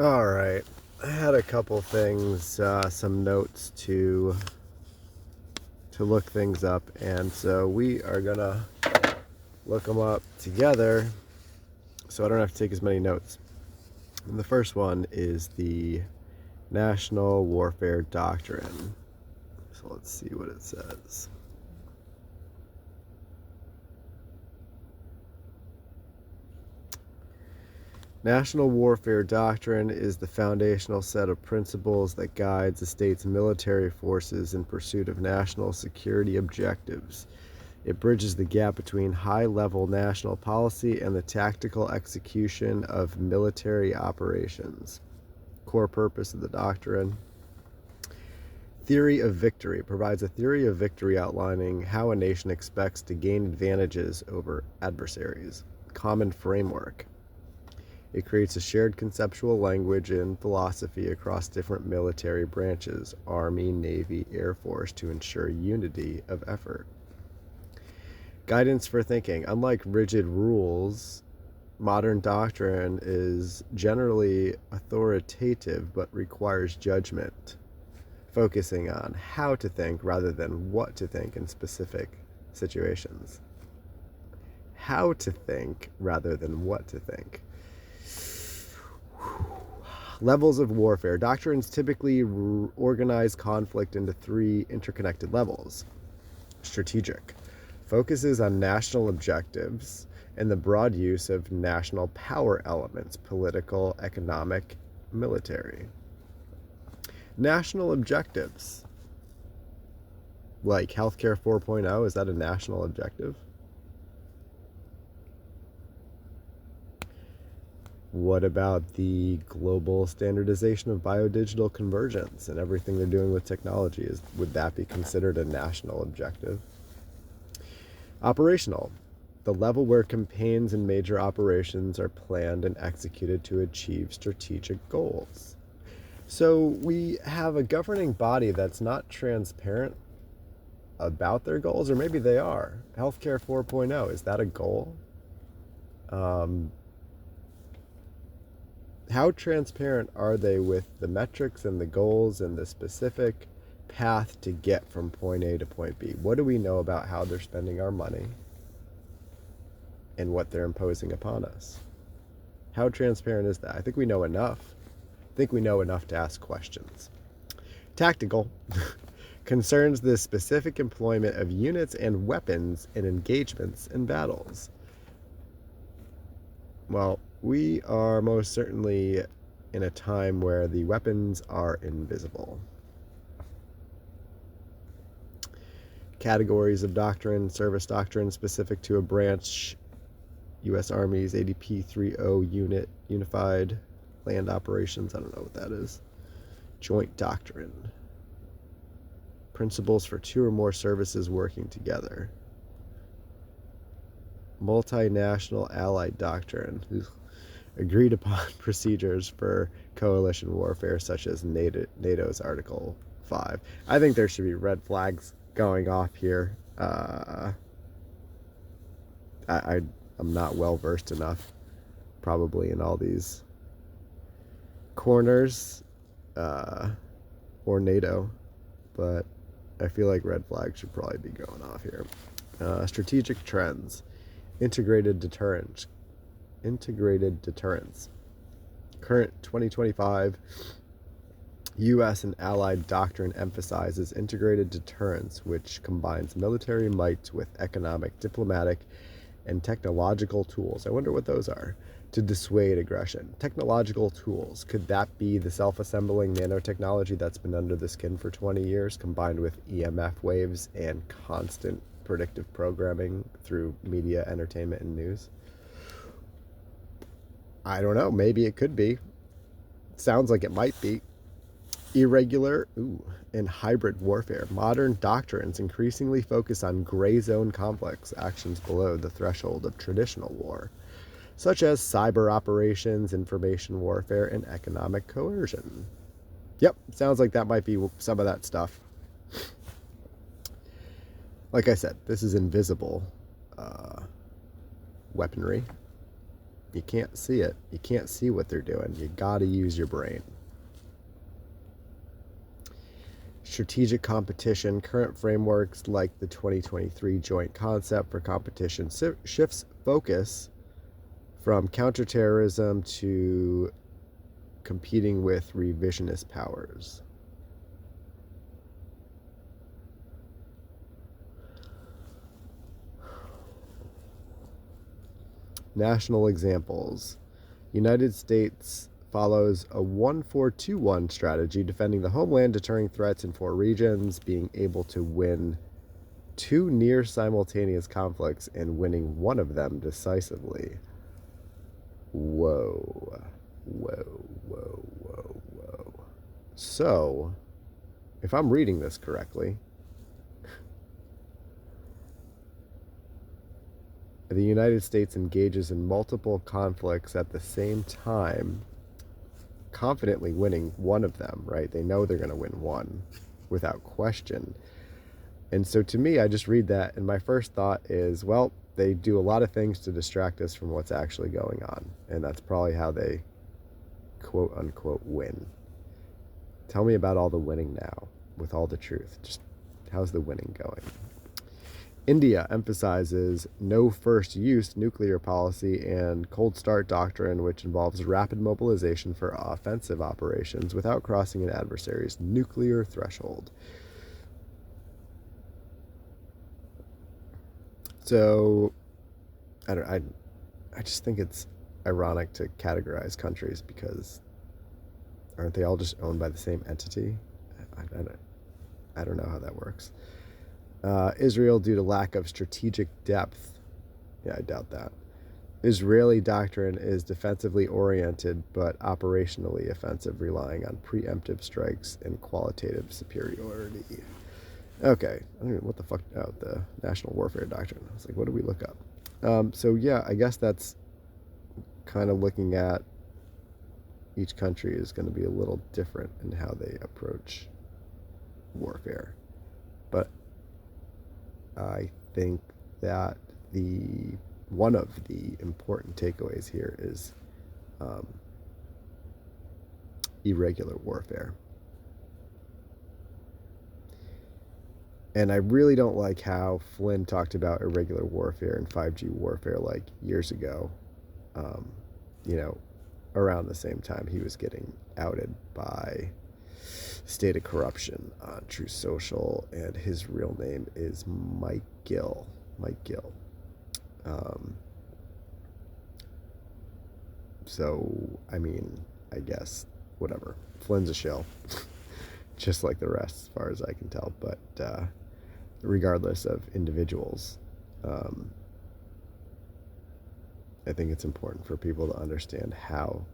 All right, I had a couple things, some notes to look things up, and so we are gonna look them up together, so I don't have to take as many notes. And the first one is the National Warfare Doctrine. So let's see what it says. National Warfare Doctrine is the foundational set of principles that guides the state's military forces in pursuit of national security objectives. It bridges the gap between high-level national policy and the tactical execution of military operations. Core purpose of the doctrine. Theory of victory provides a theory of victory outlining how a nation expects to gain advantages over adversaries. Common framework. It creates a shared conceptual language and philosophy across different military branches, Army, Navy, Air Force, to ensure unity of effort. Guidance for thinking. Unlike rigid rules, modern doctrine is generally authoritative but requires judgment, focusing on how to think rather than what to think in specific situations. How to think rather than what to think. Levels of warfare. Doctrines typically organize conflict into three interconnected levels. Strategic. Focuses on national objectives and the broad use of national power elements, political, economic, military. National objectives. Like Healthcare 4.0, is that a national objective? What about the global standardization of biodigital convergence and everything they're doing with technology? Would that be considered a national objective? Operational. The level where campaigns and major operations are planned and executed to achieve strategic goals. So we have a governing body that's not transparent about their goals, or maybe they are. Healthcare 4.0, is that a goal? How transparent are they with the metrics and the goals and the specific path to get from point A to point B? What do we know about how they're spending our money and what they're imposing upon us? How transparent is that? I think we know enough. I think we know enough to ask questions. Tactical concerns the specific employment of units and weapons in engagements and battles. Well, we are most certainly in a time where the weapons are invisible. Categories of doctrine. Service doctrine specific to a branch. U.S. Army's ADP 3.0 unit. Unified land operations. I don't know what that is. Joint doctrine. Principles for two or more services working together. Multinational allied doctrine. Agreed upon procedures for coalition warfare, such as NATO's Article 5. I think there should be red flags going off here. I'm not well versed enough, probably, in all these corners or NATO, but I feel like red flags should probably be going off here. Strategic trends. Integrated deterrence. Current 2025 U.S. and allied doctrine emphasizes integrated deterrence, which combines military might with economic, diplomatic, and technological tools. I wonder what those are. To dissuade aggression. Technological tools. Could that be the self-assembling nanotechnology that's been under the skin for 20 years, combined with EMF waves and constant predictive programming through media, entertainment, and news? I don't know. Maybe it could be. Sounds like it might be. Irregular and hybrid warfare. Modern doctrines increasingly focus on gray zone complex actions below the threshold of traditional war, such as cyber operations, information warfare, and economic coercion. Yep, sounds like that might be some of that stuff. Like I said, this is invisible weaponry. You can't see it. You can't see what they're doing. You gotta use your brain. Strategic competition. Current frameworks like the 2023 Joint Concept for Competition shifts focus from counterterrorism to competing with revisionist powers. National examples. United States follows a 1-4-2-1 strategy, defending the homeland, deterring threats in 4 regions, being able to win 2 near simultaneous conflicts, and winning one of them decisively. Whoa. Whoa, whoa, whoa, whoa. So, if I'm reading this correctly, the United States engages in multiple conflicts at the same time, confidently winning one of them, right? They know they're going to win one without question. And so to me, I just read that, and my first thought is, well, they do a lot of things to distract us from what's actually going on. And that's probably how they, quote unquote, win. Tell me about all the winning now, with all the truth. Just how's the winning going? India emphasizes no first use nuclear policy and cold start doctrine, which involves rapid mobilization for offensive operations without crossing an adversary's nuclear threshold. So, I just think it's ironic to categorize countries, because aren't they all just owned by the same entity? I don't know how that works. Israel, due to lack of strategic depth. Yeah, I doubt that. Israeli doctrine is defensively oriented but operationally offensive, relying on preemptive strikes and qualitative superiority. Okay, I don't know what the fuck. Oh, the national warfare doctrine. I was like, what do we look up? So yeah, I guess that's kind of looking at each country is going to be a little different in how they approach warfare. But I think that one of the important takeaways here is irregular warfare. And I really don't like how Flynn talked about irregular warfare and 5G warfare like years ago. Around the same time he was getting outed by State of Corruption on True Social, and his real name is Mike Gill. So, I mean, I guess, whatever. Flynn's a shill, just like the rest, as far as I can tell. But regardless of individuals, I think it's important for people to understand how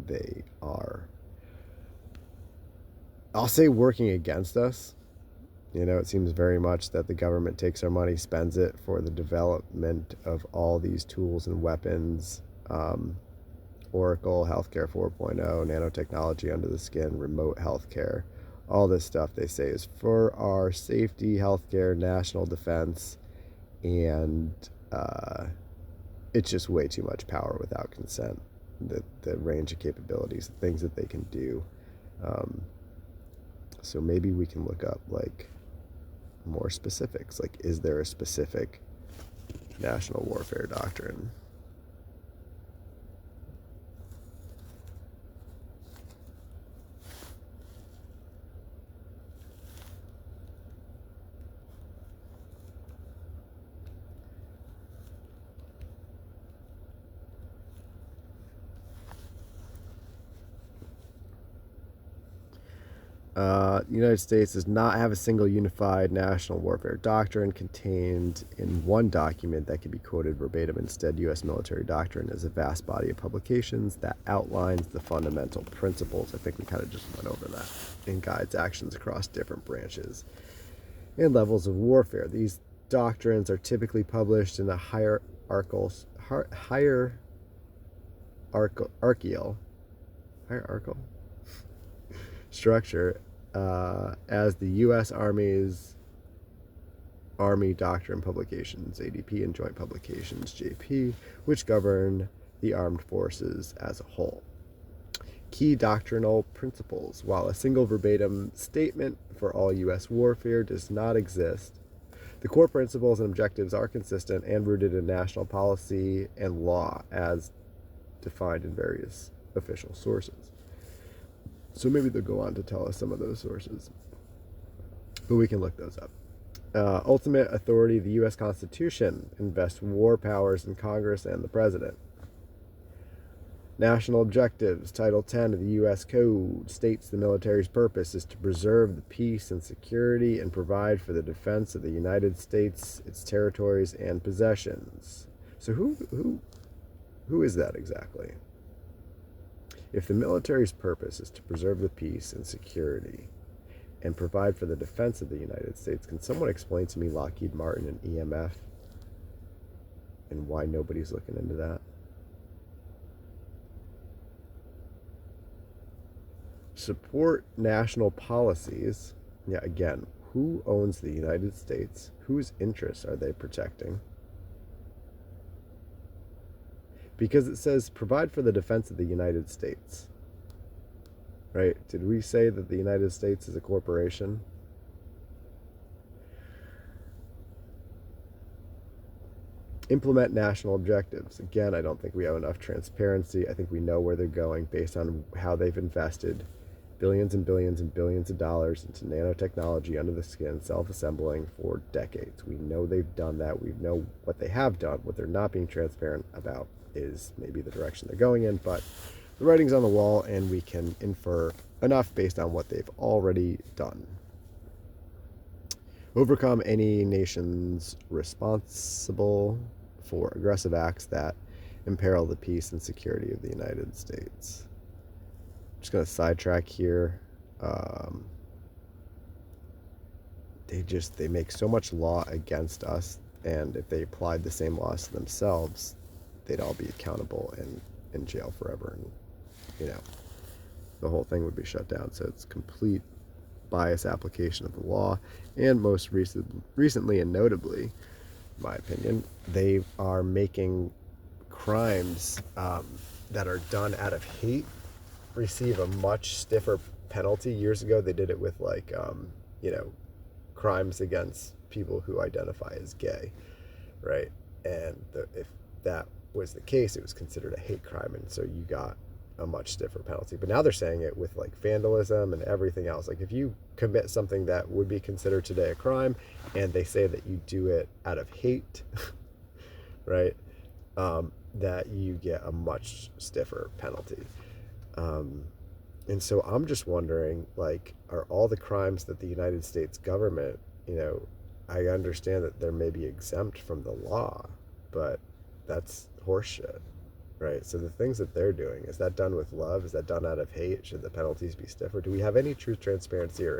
they are, I'll say, working against us. It seems very much that the government takes our money, spends it for the development of all these tools and weapons, Oracle, Healthcare 4.0, nanotechnology under the skin, remote healthcare. All this stuff they say is for our safety, healthcare, national defense, and it's just way too much power without consent. The range of capabilities, the things that they can do. So maybe we can look up like more specifics. Like, is there a specific national warfare doctrine? The United States does not have a single unified national warfare doctrine contained in one document that can be quoted verbatim. Instead, U.S. military doctrine is a vast body of publications that outlines the fundamental principles. I think we kind of just went over that, and guides actions across different branches and levels of warfare. These doctrines are typically published in a hierarchical structure, as the U.S. Army's Army Doctrine Publications, ADP, and Joint Publications, JP, which govern the armed forces as a whole. Key doctrinal principles. While a single verbatim statement for all U.S. warfare does not exist, the core principles and objectives are consistent and rooted in national policy and law as defined in various official sources. So maybe they'll go on to tell us some of those sources, but we can look those up. Ultimate authority, the U.S. Constitution invests war powers in Congress and the President. National objectives, Title 10 of the U.S. Code states the military's purpose is to preserve the peace and security and provide for the defense of the United States, its territories, and possessions. So who is that exactly? If the military's purpose is to preserve the peace and security and provide for the defense of the United States, can someone explain to me Lockheed Martin and EMF and why nobody's looking into that? Support national policies. Yeah, again, who owns the United States? Whose interests are they protecting? Because it says provide for the defense of the United States. Right? Did we say that the United States is a corporation? Implement national objectives. Again, I don't think we have enough transparency. I think we know where they're going based on how they've invested billions and billions and billions of dollars into nanotechnology under the skin, self-assembling for decades. We know they've done that. We know what they have done. What they're not being transparent about is maybe the direction they're going in, but the writing's on the wall and we can infer enough based on what they've already done. Overcome any nations responsible for aggressive acts that imperil the peace and security of the United States. Just going to sidetrack here. They make so much law against us, and if they applied the same laws to themselves, they'd all be accountable and in jail forever, and the whole thing would be shut down. So it's complete bias application of the law, and most recently and notably, in my opinion, they are making crimes that are done out of hate receive a much stiffer penalty. Years ago, they did it with crimes against people who identify as gay, right? And if that was the case, it was considered a hate crime, and so you got a much stiffer penalty. But now they're saying it with like vandalism and everything else. Like if you commit something that would be considered today a crime, and they say that you do it out of hate, right? That you get a much stiffer penalty. And so I'm just wondering, like, are all the crimes that the United States government, I understand that they're maybe exempt from the law, but that's horseshit, right? So the things that they're doing, is that done with love? Is that done out of hate? Should the penalties be stiffer? Do we have any truth, transparency, or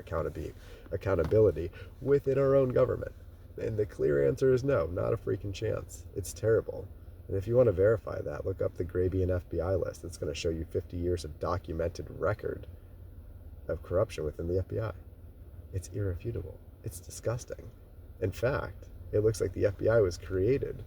accountability within our own government? And the clear answer is no, not a freaking chance. It's terrible. And if you want to verify that, look up the Grabian FBI list. That's going to show you 50 years of documented record of corruption within the FBI. It's irrefutable. It's disgusting. In fact, it looks like the FBI was created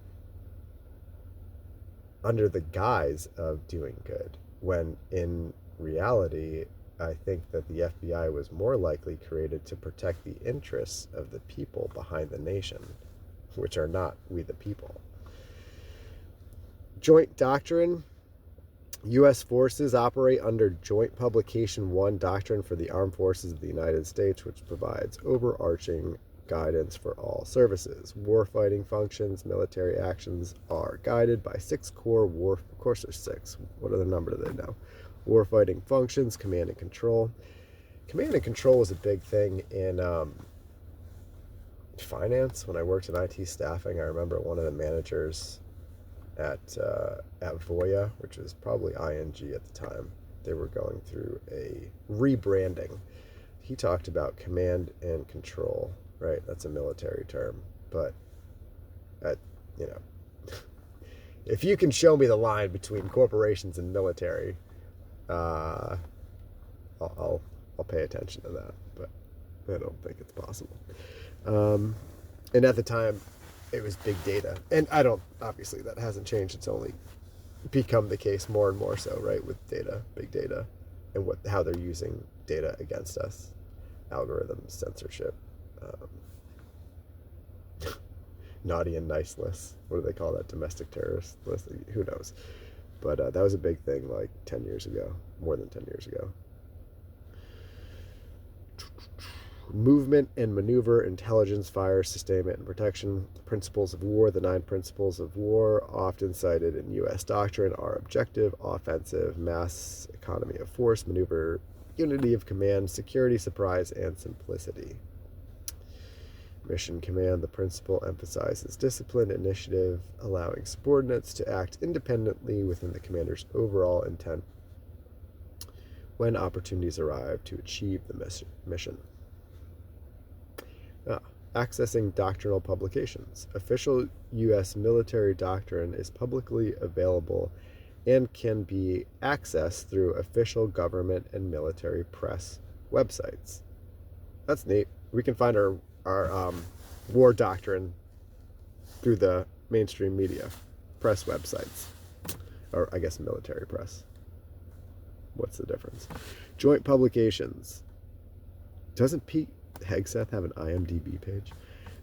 under the guise of doing good, when in reality, I think that the FBI was more likely created to protect the interests of the people behind the nation, which are not we the people. Joint doctrine. U.S. forces operate under Joint Publication 1 Doctrine for the Armed Forces of the United States, which provides overarching guidance for all services. Warfighting functions, military actions are guided by 6 core of course there's 6. What other number do they know? Warfighting functions, command and control. Command and control was a big thing in finance. When I worked in IT staffing, I remember one of the managers at Voya, which was probably ING at the time, they were going through a rebranding. He talked about command and control, right? That's a military term, but if you can show me the line between corporations and military, I'll pay attention to that, but I don't think it's possible. And at the time, it was big data, and obviously that hasn't changed. It's only become the case more and more so, right, with data, big data, and how they're using data against us, algorithms, censorship, um, naughty and nice lists. What do they call that? Domestic terrorist list? Who knows? But that was a big thing like 10 years ago, more than 10 years ago. Movement and maneuver, intelligence, fire, sustainment, and protection. Principles of war. The 9 principles of war, often cited in U.S. doctrine, are objective, offensive, mass economy of force, maneuver, unity of command, security, surprise, and simplicity. Mission command. The principle emphasizes discipline, initiative, allowing subordinates to act independently within the commander's overall intent when opportunities arrive to achieve the mission. Accessing doctrinal publications. Official U.S. military doctrine is publicly available and can be accessed through official government and military press websites. That's neat. We can find our war doctrine through the mainstream media, press websites, or I guess military press. What's the difference? Joint publications. Doesn't Pete Hegseth have an IMDb page?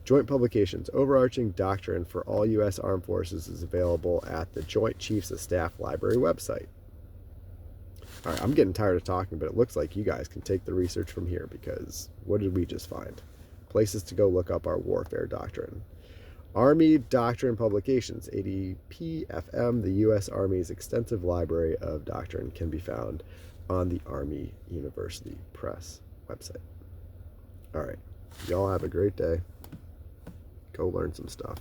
Joint publications. Overarching doctrine for all U.S. Armed Forces is available at the Joint Chiefs of Staff Library website. All right, I'm getting tired of talking, but it looks like you guys can take the research from here, because what did we just find? Places to go look up our warfare doctrine. Army Doctrine Publications, ADP-FM. The U.S. Army's extensive library of doctrine can be found on the Army University Press website. All right. Y'all have a great day. Go learn some stuff.